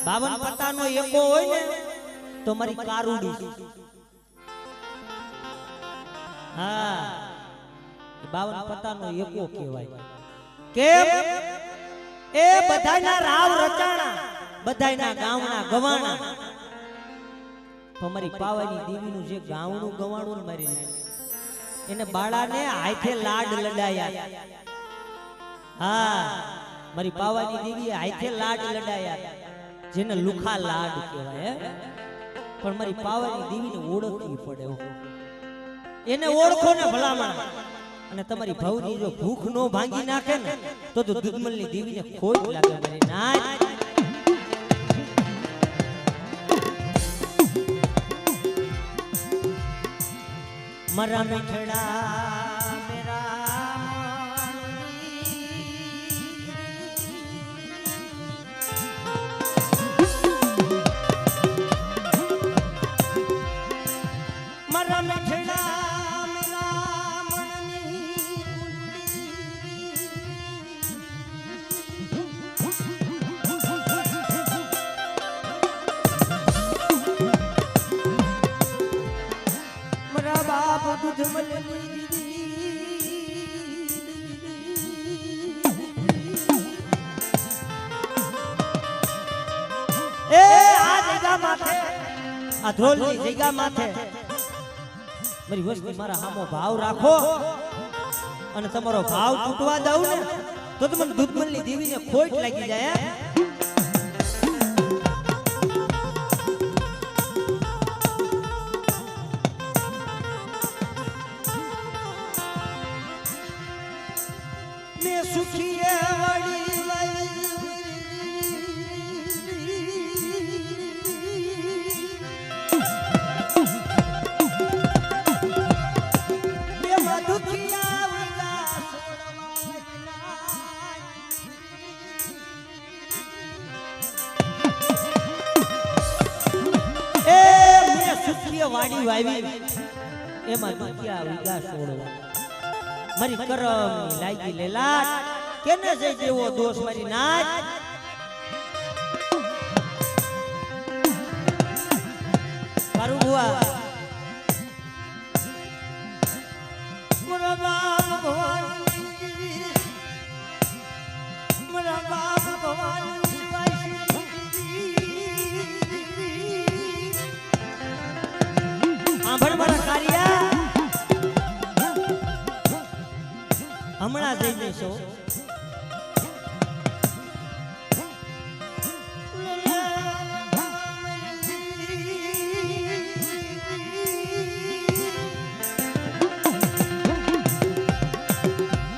52 પત્તાનો એકો હોય ને તો મારી કારુડી હા 52 પત્તાનો એકો કહેવાય કેમ એ બધાયના રાવ રચાણા બધાયના ગામના ગવાણા તો મારી પાવાની દેવીનું જે ગાવણું ગવાણું મારી એને બાળાને હાથે લાડ લડાયા હા મારી પાવાની દેવીએ હાથે લાડ લડાયા જેને લુખા લાડ કહેવાય પણ મારી પાવાની દેવીને ઓળખવી પડે એને ઓળખો ને ભલામણ અને તમારી ભવની જો ભૂખ નો ભાંગી નાખે ને તો દુધમલની દેવીને ખોટ લાગે મારી નાય મરા મીઠડા મેરા મરા મીઠડા મેરા મણની મરા બાપ દુધમલની એ આ જગ્યા માથે આ ધ્રોલની જગ્યા માથે મારી વસ્તી મારા હામો ભાવ રાખો અને તમારો ભાવ તૂટવા દઉં ને તો તમને દુધમલની દેવીને ખોટ લાગી જાય મેં સુખીએ વળી વાડી વાવી એમાં દુખિયા વિગા છોડવા મારી કરમ લાગી લેલાટ કેને જઈ દેવો દોષ મારી નાચ મારું બુઆ મારા બાપ ભવાની મારા બાપ ભવાની હમણાં જઈ જઈશો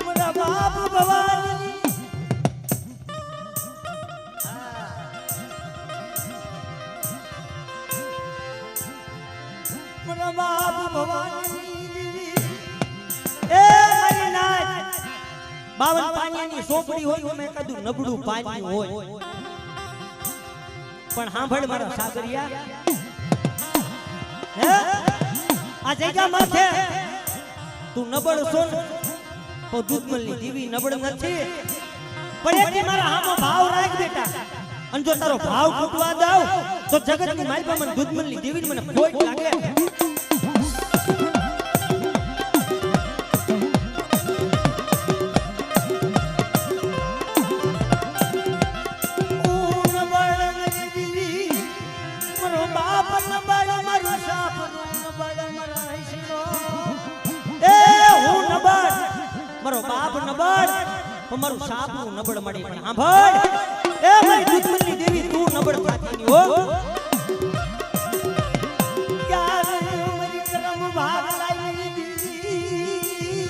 મારા બાપ ભવાની મારા બાપ ભવાની 52 પાણીની સોપડી હોય મેં કદું નબળું પાણી હોય પણ સાંભળ મારા સાગરિયા હે આ જગ્યા માથે તું નબળ છો ને તો દુધમલની દેવી નબળ નથી પણ એથી મારા હામો ભાવ રાખ બેટા અને જો તારો ભાવ તૂટવા દઉં તો જગતની માલપા મને દુધમલની દેવી મને ખોટ લાગે મારો બાપ નબળ મારું સાપનું નબળ મળી પણ સાંભળ એ મારી દુધમલની દેવી તું નબળ થાતી હો યાર મારી કરમ ભાગ લાવી દીધી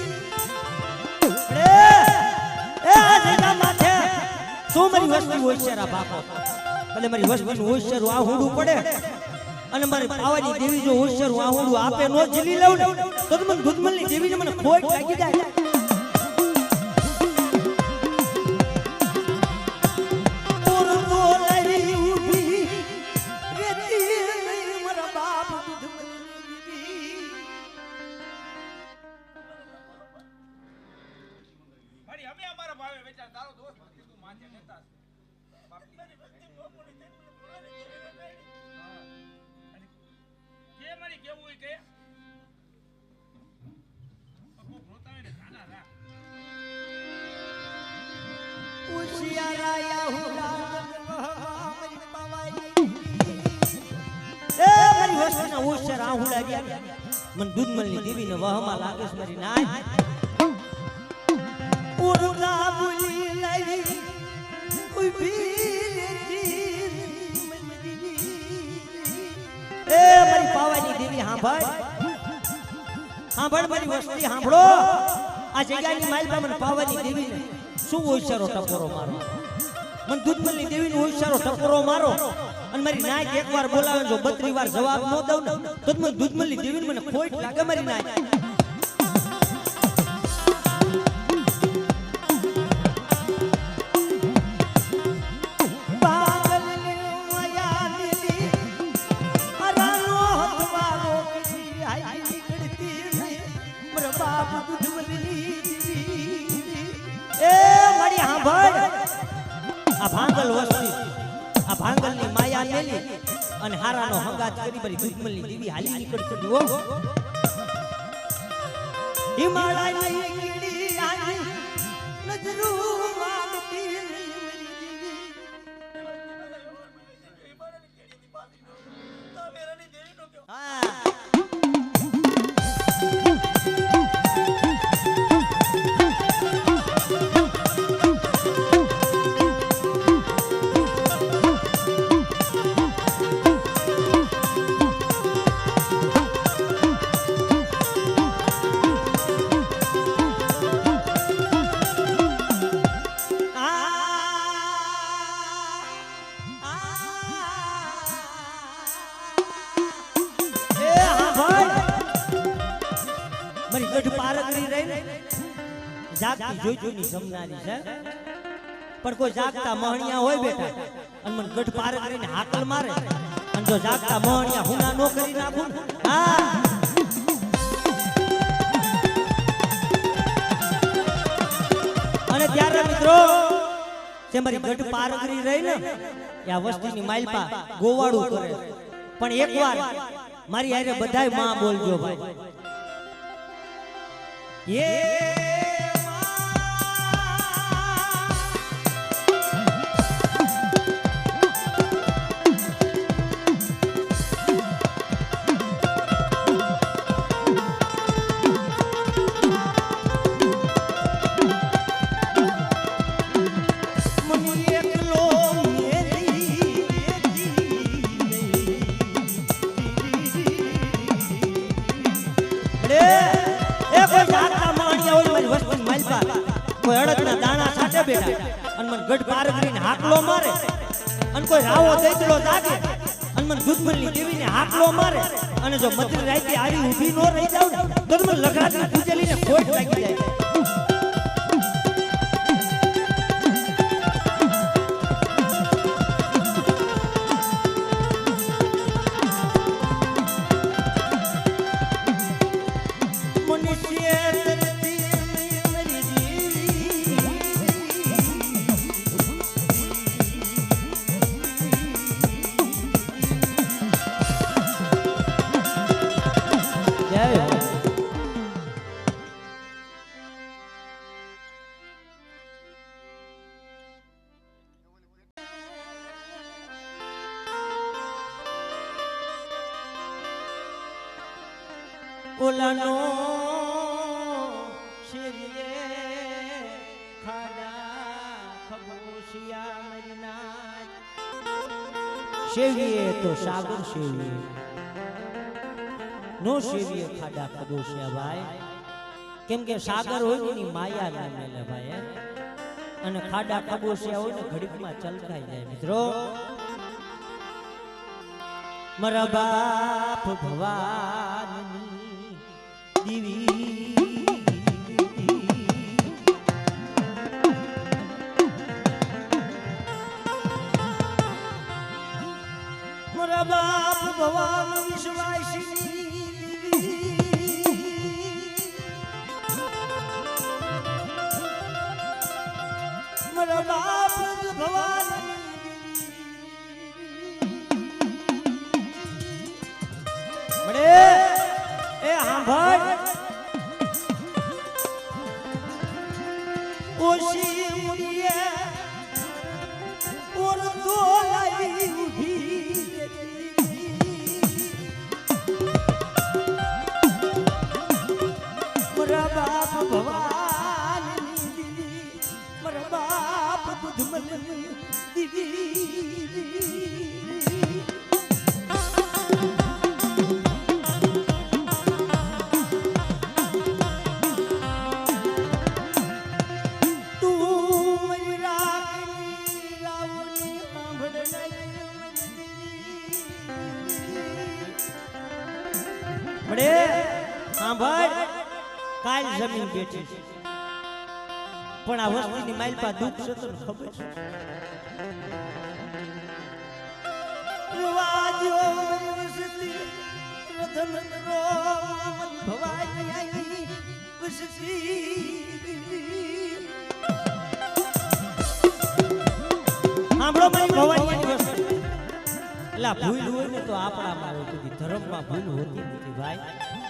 એ આ જગ્યા માથે તું મારી વસ્તી હોશિયાર બાપો ભલે મારી વસ્તીનું હોશિયાર આ હુંડું પડે અને મારી પાવાની દેવી જો હોશિયાર આ હુંડું આપે નો ઝીલી લઉં ને તો મને દુધમલની દેવીને મને ખોટ લાગી જાય વસ્તીના હોશિયાર આહુડા ગયા મને દૂધમલની દેવીને વહમાં લાગે છે મારી નાય ઉરલા બોલી લાવી એ મારી પાવાની દેવી સાંભળ મારી વસ્તી સાંભળો આ જગ્યાની માલપા મને પાવાની દેવીને શું હોશિયારો ટપોરો મારો મને દૂધમલની દેવીને હોશિયારો ટપોરો મારો અને મારી નાય એકવાર બોલાવે જો 32 વાર જવાબ ન દઉં ને તો મને દૂધમલની દેવીને મને ખોટ લાગે મારી નાય આ ભાંગલની માયા મેલી અને હારાનો હંગાત કરી બરી દુશ્મનની દેવી હાલી નીકળતી હો હિમાલયની કીડી આની નજરો માંગતી હા જાગતી જોઈ જોઈની જમનારી છે પણ કોઈ જાગતા મહણિયા હોય બેટા અને મને ગઢ પાર કરીને હાકલ મારે અને જો જાગતા મહણિયા હુના નો કરી નાખું હા અને ત્યારે મિત્રો જે મારી ગઢ પાર કરી રહી ને આ વસ્તીની માલપા ગોવાળું કરે પણ એકવાર મારી હારે બધાય માં બોલજો ભાઈ એ ગઢ પાર કરીને હાકલો મારે અને કોઈ રાવો દઈતલો જાગે અને મને દૂધમલની દેવીને હાકલો મારે અને જો મધરી રાતે આવી ઊભી નો રહી જાવ તો મને લગરાતી પૂજેલીને ખોટ લાગી જાય ઓલાનો શેરીએ ખાડા ખબોશિયા મરીના શેરીએ તો સાગર શેરીએ નો શેરીએ ખાડા ખબોશિયા ભાઈ કેમ કે સાગર હોય ને એની માયા ના મેલે ભાઈ અને ખાડા ખબોશિયા હોય ને ઘડીકમાં ચલકાઈ જાય મિત્રો મારા બાપ ભવાની મારા બાપ ભગવાન વિશ્વાસી મારા બાપ ભગવાન મળે એ હા ભાઈ ઓશી મુડીએ ઓર દોલાઈ ઉભી સાંભળ કાલ જમીન બેઠી છે પણ આ વસ્તીની માલપા દુઃખ છે તને ખબર છે રવાજો વસતી રતન રો ભવાની આઈ વસતી સાંભળો મારી ભવાની વસતી એલા ભૂલ હોય ને તો આપણા મારે કદી ધર્મમાં ભૂલ હોતી નથી ભાઈ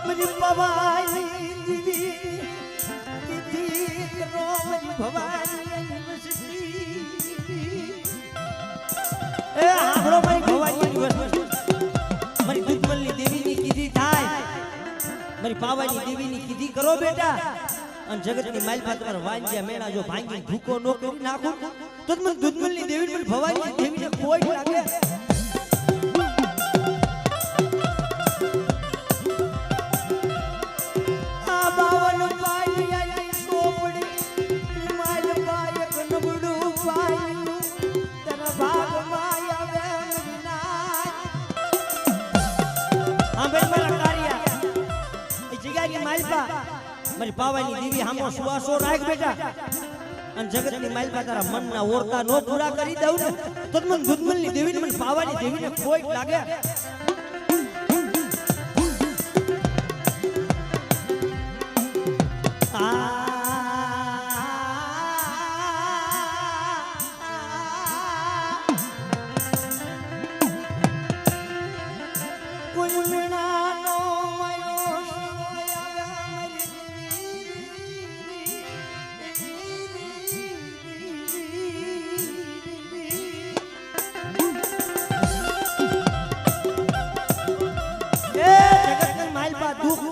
મરી ભવાની દીદી દીદી રો મરી ભવાની વસતી એ સાંભળો મારી ભવાની વસતી મારી દુધમલની દેવીની કીધી થાય મારી પાવાની દેવીની કીધી કરો બેટા અને જગતની માલપા તમારા વાંજ્યા મેળા જો ભાંગી ભૂકો નો કરી નાખો તો મને દુધમલની દેવી મને ભવાની દેવીને કોઈ લાગે આ બાવન પાઈ આઈ સોપડી માલ પાયક નબડું પાયું તને ભાગમાં આવે ના આ બે મારા કાર્યા એ જગ્યાની માલપા મારી પાવાની દેવી હામો સુવાસો રાખ બેટા અને જગતની માલપા તારા મનના ઓરતા નો પૂરા કરી દઉં ને તો મને દુધમલની દેવીને મને પાવાની દેવીને કોઈ લાગે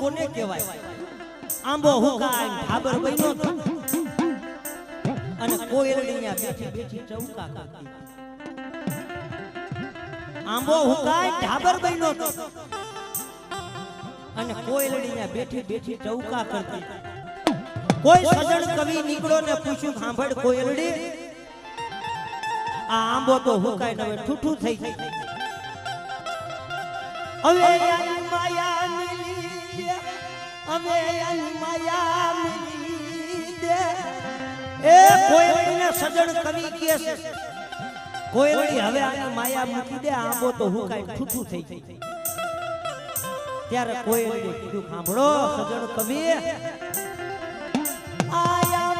કોને કહેવાય આંબો હુકાય ઢાબર બન્યો અને કોયલડીયા બેઠી બેઠી ચૌકા કરતી આંબો હુકાય ઢાબર બન્યો અને કોયલડીયા બેઠી બેઠી ચૌકા કરતી કોઈ સજણ કવિ નીકળો ને પૂછ્યું સાંભળ કોયલડી આ આંબો તો હુકાય ને હવે ઠૂઠું થઈ ગઈ હવે માયા અમે માયા મિલી દે એ કોયલડીને સજણ કવિ કહે છે કોયલડી હવે આને માયા મૂકી દે આંબો તો હુકાય ઠૂઠું થઈ ગઈ ત્યારે કોયલડી કીધું સાંભળો સજણ કવિ આયા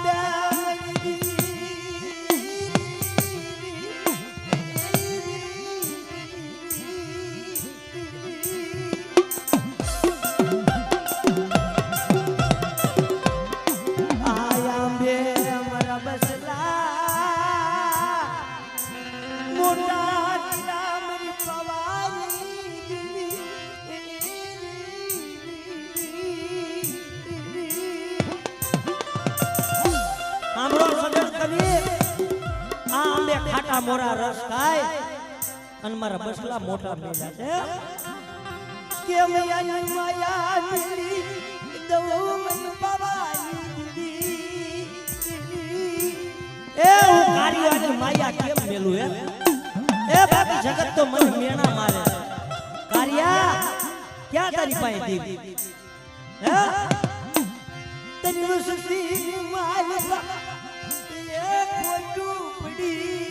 બે ખાટા મોરા રસ ખાય અને મારા બસલા મોટા મેલા છે કે મૈયા માયા મિલી દઉં મન પાવાની એ હું કારીવાની માયા કેમ મેલું એ બાકી જગત તો મને મેણા મારે કારિયા ક્યાં તારી પાસે દેવી હે તને વસતી માયા એ ખોટું પડી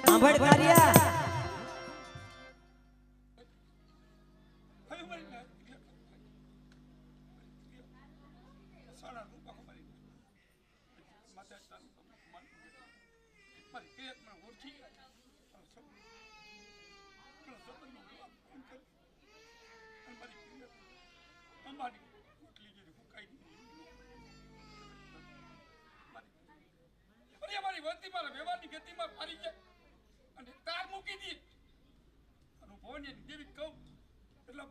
સાંભળ કારિયા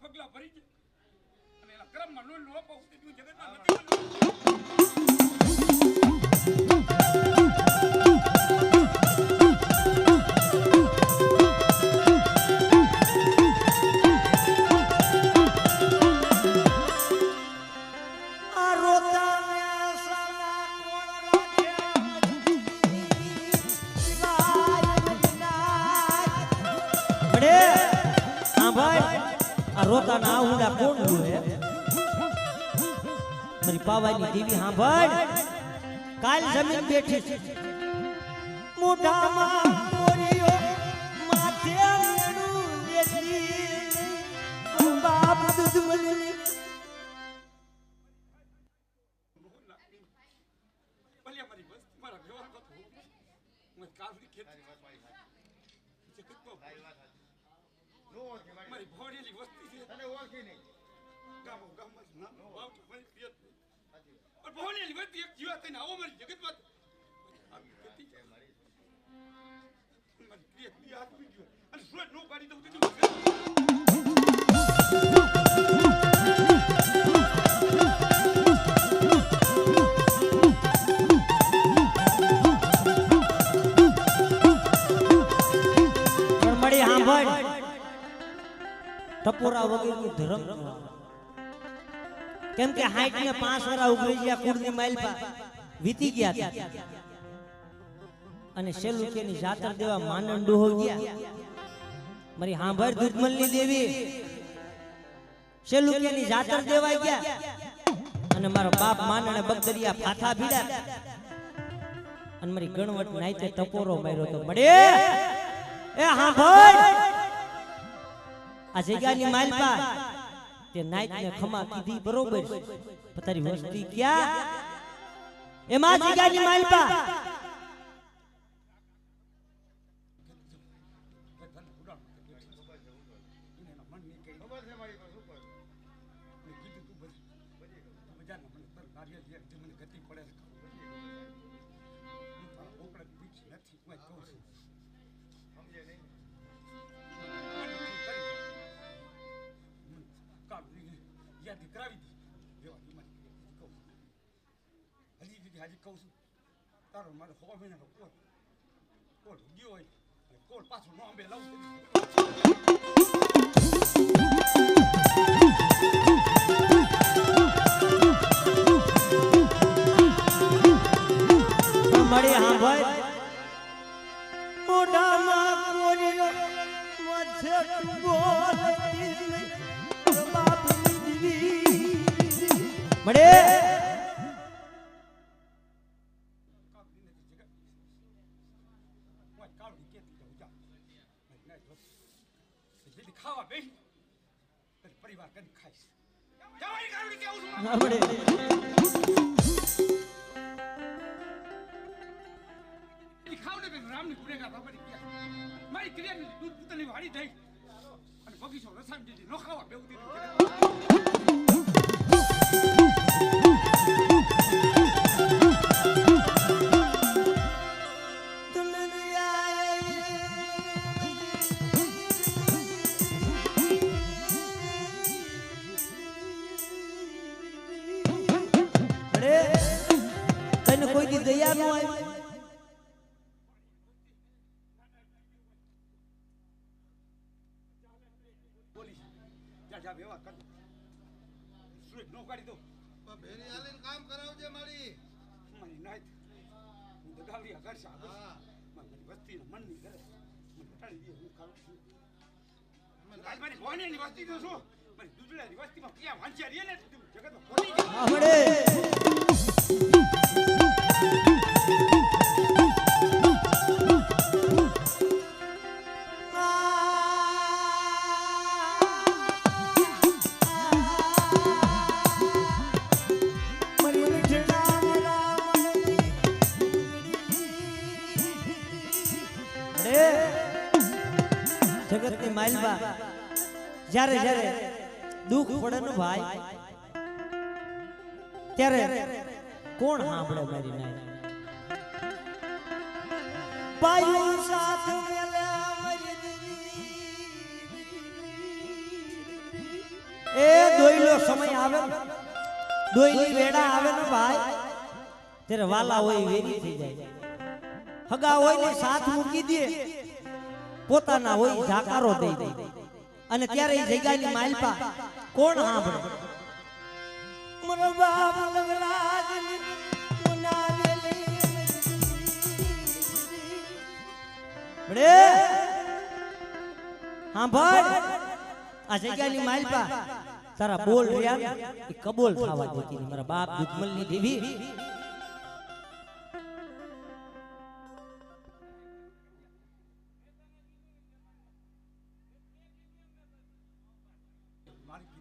પગલા ભરી જાય અને એના ક્રમમાં લોન નો અપાવ જગતમાં રોતા ના આવુડા કોણ જોવે મારી પાવાની દેવી સાંભળ કાલ જમીન બેઠી છે મોઢામાં મોરિયો માથે મેણું લેતી બાપ દૂધ મળી ભલે મારી બસ મારા વ્યવહાર કરતો હું કાલની ખેતી જે કેટલો મારી ભોળેલી વસ્તી છે તને ઓળખી નહીં ગામમાં ના વાવ તો મારી પિયત પણ ભોળેલી વસ્તી એક જીવા થઈને આવો મારી જગતમાં આવી ખેતી છે મારી પિયત બી હાથ પી ગયો અને સુરત નો કાઢી દઉં તો ટપોરા વગેરેનું ધર્મ કેમ કે 60 ને 5 વર્ષ ઉગરી ગયા કુળની માલપા વીતી ગયા અને શેલુકેની જાતર દેવા માનન ડોહો ગયા મારી હાંભળ દૂધમલની દેવી શેલુકેની જાતર દેવા ગયા અને મારો બાપ માનણે બગદરિયા ફાથા ભીડા અને મારી ગણવટ નાઈતે ટપોરો માર્યો તો મળે એ હાંભળ આ જગ્યાની માલપા તે નાઈટ ને ખમા કીધી બરોબર તારી વસ્તી ક્યાં એમાં જગ્યાની માલપા હાજી કહું છું તારો મારે 6 મહિનાનો કોટ ગયો હોય કોટ પાછું નો અંબે લાવું મળી હા ભાઈ મોઢામાં કોરિયો મથે બોલતી બાપની દીવી મળે ખાવા બે પરિવાર કરી ખાઈશ જવાની કારણે કેવું છું આપણે ઈ ખાવને કે રામની ગુનેગાર બાપડી ગયા મારી ક્રિયાની દૂધ પુતળની વાડી થઈ અને બગીચો રસામ દીધી નો ખાવા બેવું દીધું કોઈ દી દયા નો આવી બોલી જા વ્યવહાર કર સુરત નો કાઢી દો ભેરી હાલીને કામ કરાવજે મારી નાઈટ હું દગાવી ઘર છે મારી વસ્તીને મન ની કરે મને ઘટાડી દે હું કાઢું છું મારી ભોણીની વસ્તી તો શું મારી દુધડાની વસ્તીમાં ક્યાં વાંચ્યા રે ને જગતમાં ખોટી ગયા આપણે જગતની માલબા જ્યારે જ્યારે દુઃખ પડે ને ભાઈ ત્યારે કોણ સાંભળે મારી નાઈ પાયું સાથ મેલ્યા મારી દીવી એ દોઈલો સમય આવે દોઈલી વેડા આવે ને ભાઈ ત્યારે વાલા હોય વેરી થઈ જાય હગા હોય ને સાથ મૂકી દે પોતાના હોય ઝાકારો દઈ દે અને ત્યારે એ જગ્યાની માલપા કોણ સાંભળે મારો બાપ લગરાજની મુનાવેલી બડે સાંભળ આ જગ્યાની માલપા તારા બોલ રહ્યા એ કબૂલ થવા દેતી નહીં. મારા બાપ દુધમલની દેવી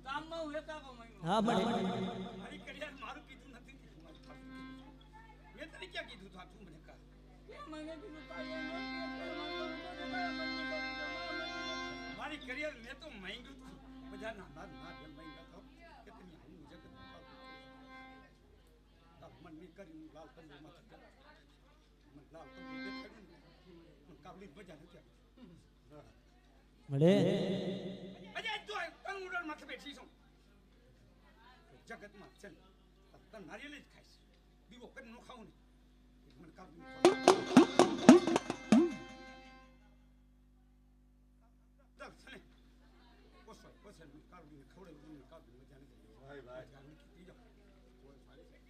ગામમાં હું લેતા આવો મહિનો. હા મળે મારી કડિયાર મારું કીધું નથી કીધું, મારી પાસે કીધું. મેં તને ક્યાં કીધું તું આ તું મને કર. મને કીધું તારી એમ મારી કરિયર મેં તો માંગ્યું હતું બજારના નાદ ના જેમ માંગ્યા તો કે તમે આનું જગત મન ની કરી લાલ તંબુ માં મને લાલ તંબુ દેખાડ્યું કાબલી બજા નથી મળે અજય તું કંગુડર માથે બેઠી છું જગતમાં ચલ તન નારિયેલ જ ખાઈશ દીવો કરી નો ખાવું ને મને કાબલી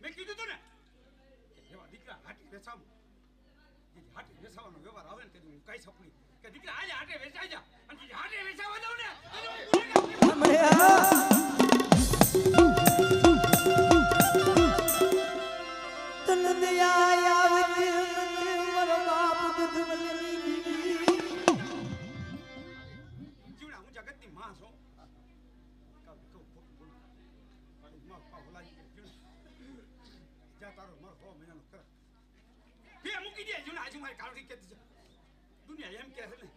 મેં કીધું તું ને એવા દીકરા હાટી વેચાવું હાટી વેચાવાનો વ્યવહાર આવે ને તેથી હું કઈ શકું કે દીકરા આજે હાટે વેચાઈ જા અને હાટે વેચાવા દઉં ને જીવડા હું જગતની માં છું તારો મારો 100 મહિનાનો કર બે મૂકી દે જીવડા આજુ મારી કાળજી કેતી છે દુનિયા એમ કહે છે ને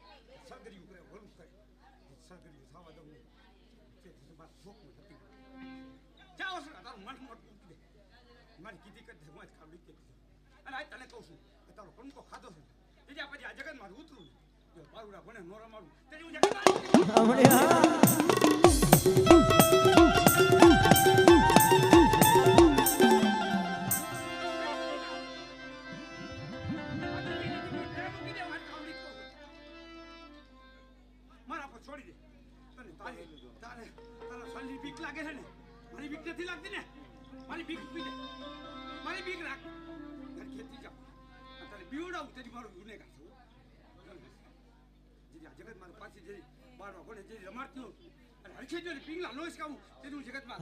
સરગરીયું કરે વળું કરે સરગરીયું થવા દઉં તે મારા શોખમાં નથી જાઓ સર તારું મન મોટ મૂકી દે મારી કીધી કરી દે હું જ કાળજી કેતી છે અને આજ તને કહું છું કે તારો કંકો ખાધો છે તેથી પછી આ જગત મારું ઉતરું જો બારુડા ભણે નો રમાડું તેથી હું જગત છોડી દે તને તારા શરીર બીક લાગે છે ને મારી બીક નથી લાગતી ને મારી બીક પી દે મારી બીક રાખ ઘર ખેતી જાવ તારે બીવડાવું તેથી મારું ગુનેગાર છું જે આ જગત મારું પાછી જે બારવા કોને જે રમાડતી હું અને હરખે જો પીંગલા લોસ કાવું તેથી હું જગતમાં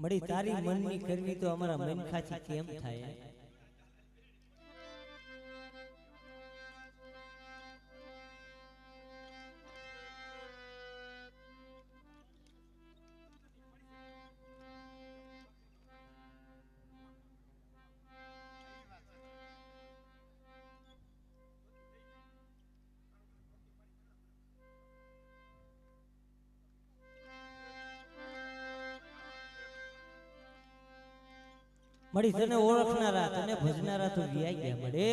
મળી તારી મનની કરવી તો અમારા મન ખાચી કેમ થાય મળી તને ઓળખનારા તને ભજનારા તો વ્યાઈ ગયા મળે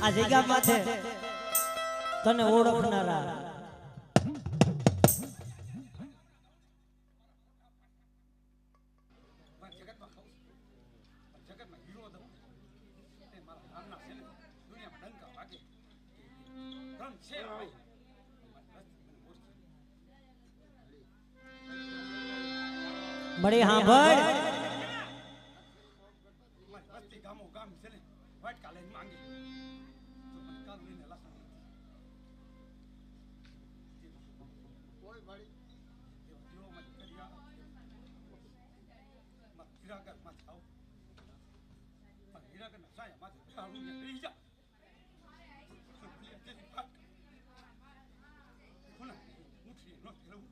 આ જગ્યા માથે તને ઓળખનારા જગતમાં ખાવું જગતમાં હીરો દઉં એ મારા નામના છે ને દુનિયામાં ડંકા વાગે ધન છે મળી હા ભળ મારી વસ્તી ગામો ગામ છે ને વાટકા લઈને માંગી તો મને કાલ લઈને લખા કોઈ ભાડી એવો મત કર્યા મત હીરાગર માં થાવ પણ હીરાગર ના સાયા માથે બેહાડું ને બેહી જા કોના મુઠી નો કેવું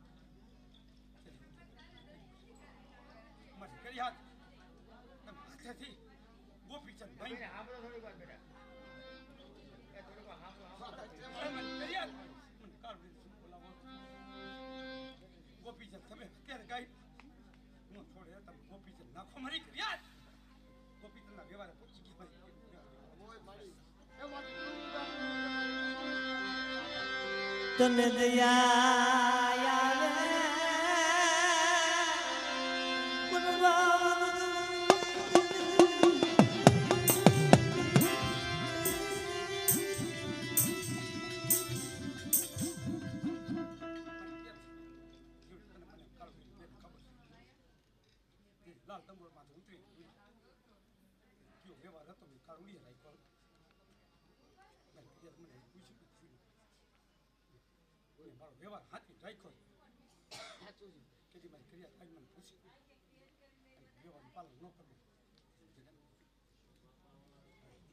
મારી કરી હાથ હાથેથી ગોપી ગોપીચંદ ભાઈ આપણો થોડીક વાર બેટા એ થોડીક વાર આપણો ગોપીચંદ તમે અત્યારે ગાઈ હું છોડે તમે ગોપીચંદ નાખો મારી ફરિયાદ ગોપીચંદના વ્યવહારે પૂછી ગઈ ભાઈ ઓય મારી એ મારી તને દયા આવે લાલ તંબોળ માં ઉતરી કયો વ્યવહાર હતો મેં કારુડી રાખ્યો મને પૂછ્યું મારો વ્યવહાર હાથી રાખ્યો કે મારી ક્રિયા થાય મને પૂછી વ્યવહારનું પાલન ન કરવું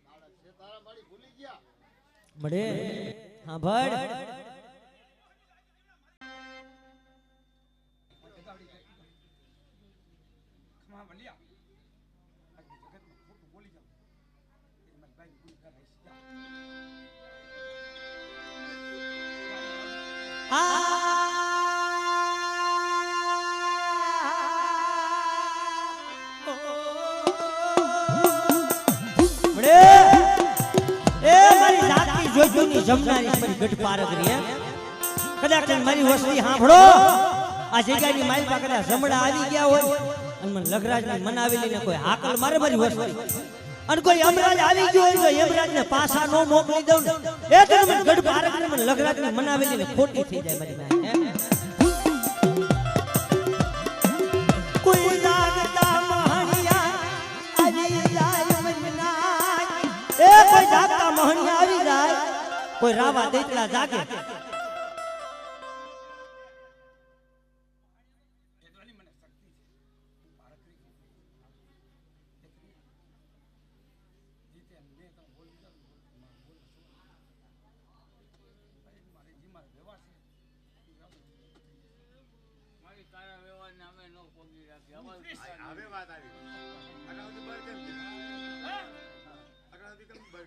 મારા છે તારા મારી ભૂલી ગયા મળે હા ભડ ખમા વલિયા આજ જગતમાં ખોટું બોલી જાઉં એ મારી બાઈ ભૂલ કરે જમનારી મારી ગઢ પારગરી એમ કદાચ મારી વસ્તી સાંભળો આ જગ્યાની માઇલ પા કદાચ જમડા આવી ગયા હોય અને મને લગરાજને મનાવી લઈને કોઈ હાકલ મારે મારી વસ્તી અને કોઈ યમરાજ આવી ગયો હોય તો યમરાજને પાછા નો મોકલી દઉં એ તો મને ગઢ પારગરી મને લગરાજને મનાવી લઈને ખોટી થઈ જાય મારી માય કોઈ જાગતા મહણિયા આવી જાય મનનાય એ કોઈ જાગતા મહણિયા આવી જાય કોઈ રાવા દેતલા જાગે એદવાની મને શક્તિ છે પારકરી જીતે ને તો બોલી જાવ માં બોલ મારી જી માર વ્યવહાર છે મારી તારા વ્યવહાર ને અમે નો પગી રાખી હવે વાત આવી અગાઉથી બર કેમ હે અગાઉથી કેમ બર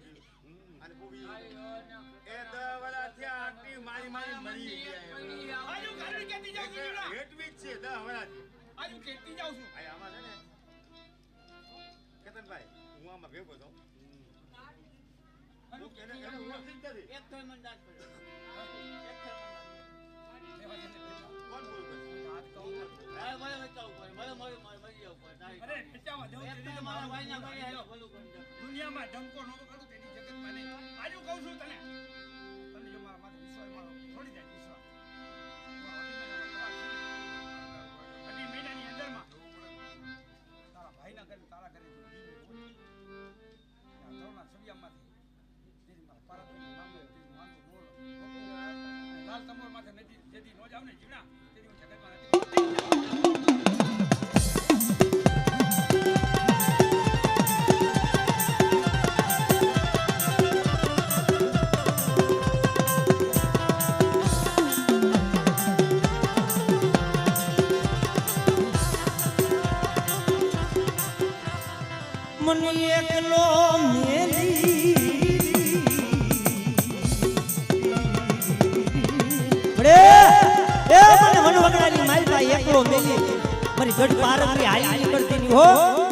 અને પૂગી એ દવલા થયા આટી મારી મારી મરી ગયા આજુ કારણી કેતી જાવ છું ના હેટવી છે દવલાથી આજુ કેતી જાવ છું આ આમાં છે ને કેતનભાઈ હું આમાં ભેગો છું હું એને ઓળખી જ નથી એક તો મંદાત પડ્યો કોણ બોલ કરે વાત કહું મારે બચાવવું પડે મારે મરી જવું પડે અરે બચાવવા જવું એક તો મારા ભાઈના ભાઈ હાલો બોલું કરી દે દુનિયામાં ડંકો નહોતો કરું તેની જગતમાં નહીં આજુ કહું છું તને તને જો મારા માથે વિશ્વાસ મારો છોડી જાય વિશ્વાસ અઢી મહિનાની અંદરમાં તારા ભાઈના ઘરે તારા ઘરે ધોરના સળિયામાંથી જેથી મારા પારાભાઈનું નામ લે તેથી વાંધો ન લાલ તંબોર માથે નથી જેથી ન જાવ ને જીવડા તેથી હું જગતમાં નથી મને એકલો મેલી બડે એ મને વનવગડાની મારી પાસે એકલો મેલી મારી ગઢ પારગરી હાલી નીકળતી ની હો